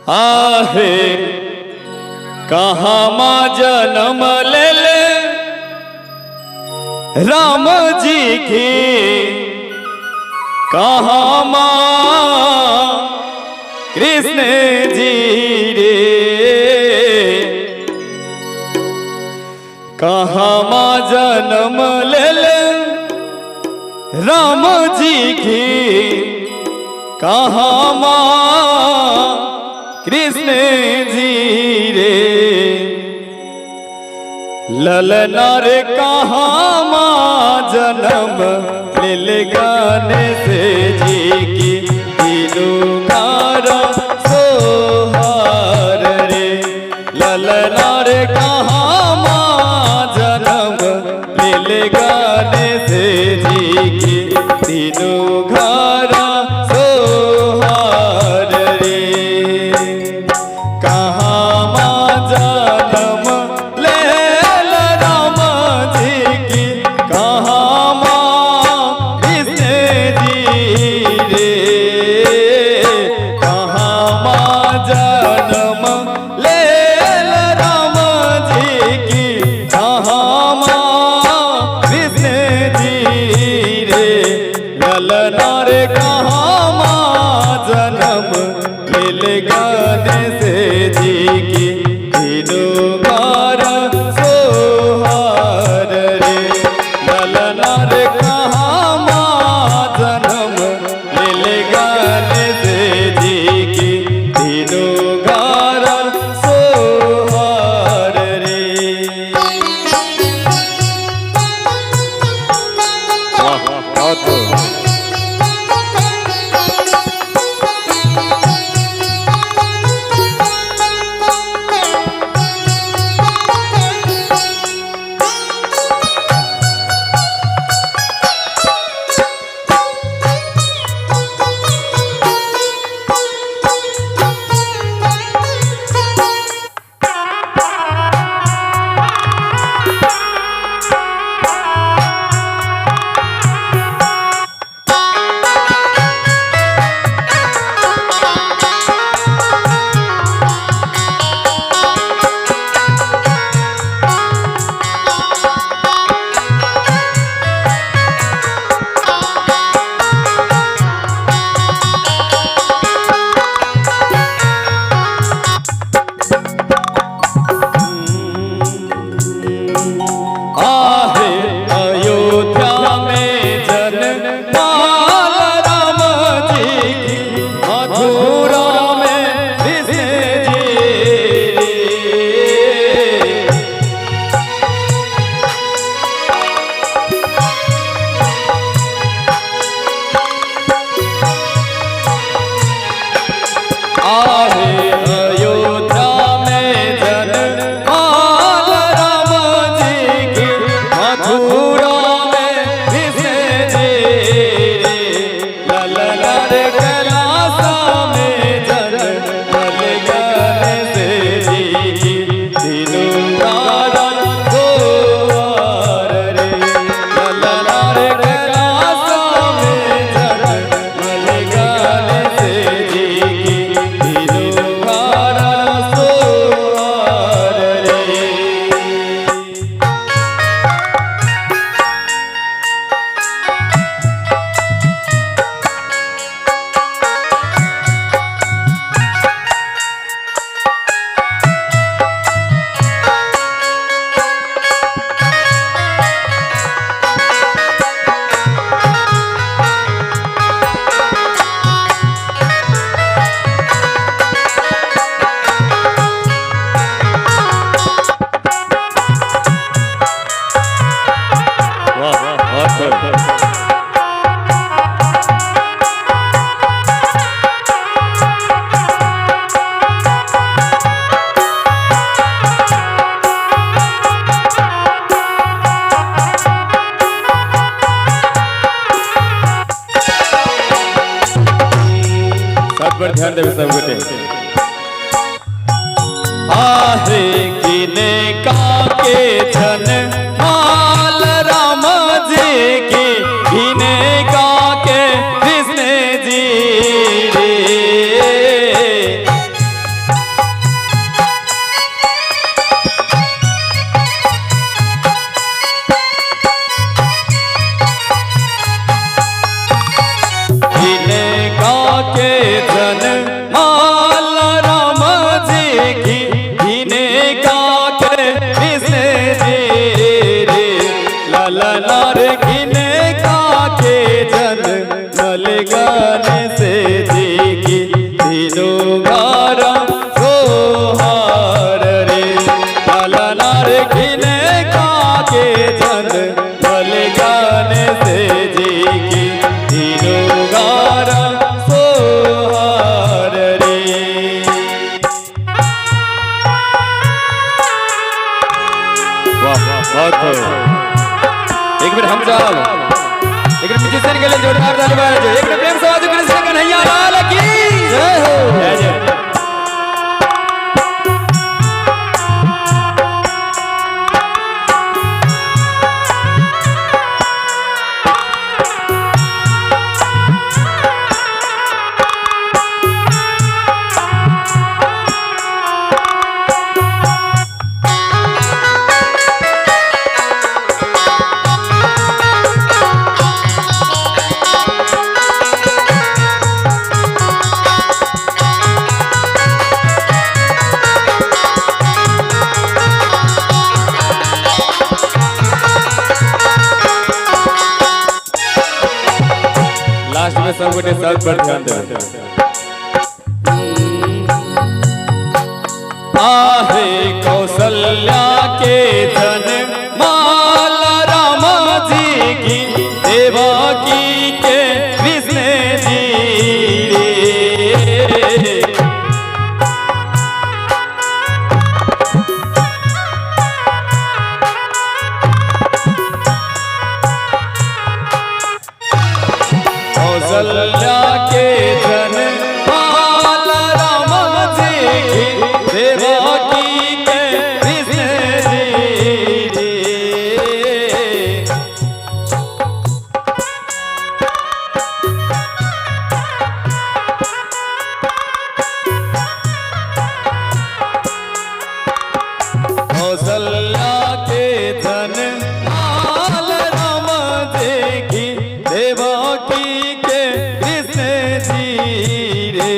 आहे कहाँ माँ जन्म ले ले राम जी की, कहाँ माँ कृष्ण जी रे, कहाँ माँ जन्म ले ले राम जी की, कहाँ माँ कृष्ण जी रे, ललना रे कहाँ माँ जन्म ले गणेश जी की, तीनों घर सोहार रे, ललना रे कहाँ माँ जन्म ले गणेश जी की, तीनों घर सोहार रे, कहाँ माँ जन्म ले राम जी की, कहाँ माँ कृष्ण जी रे, कहाँ माँ जन्म ले राम जी की, कहाँ माँ कृष्ण जी रे, ललना रे कहाँ माँ जन्म ले गणेश जी की, तीनों घर सोहार रे, ललना रे कहाँ माँ जन्म ले गणेश जी की, तीनों घर सोहार रे। वाह बहुत पर ध्यान देवे सब गोटे आहे किने काके छन माल राम जी की किने काके कृष्ण जी गाने से जी की तीनों घरा सोहार रे लाला रे किने का के धन फल गाने से जी की तीनों घरा सोहार रे। वाह एक बार हम जाओ एक म्यूजिशियन के लिए जोरदार ताली बजाओ। एक प्रेम से आवाज कृष्ण कन्हैया लाल की जय हो। जय जय। लास्ट में सब गोटे सब पर ध्यान देवे। आहे कौशल्या के धन माला राम जी की देवकी के कृष्ण जी रे। कौशल्या के धन माला राम जी की देवकी के कृष्ण जी रे। कौशल्या के धन माला राम जी की देवकी के कृष्ण जी रे।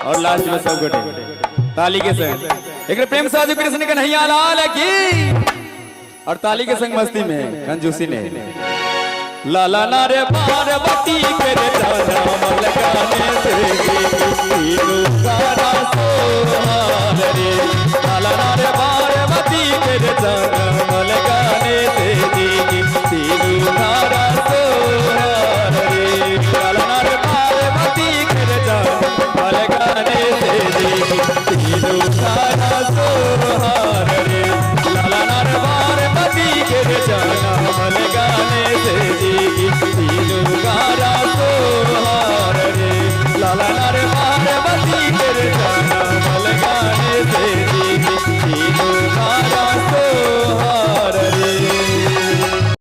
और लास्ट में सब गोटे ताली के संग एक प्रेम साजू कृष्ण कन्हैया लाल की। और ताली के संग मस्ती में कंजूसी ने लाला नारे पार्वती के रे धन लगाने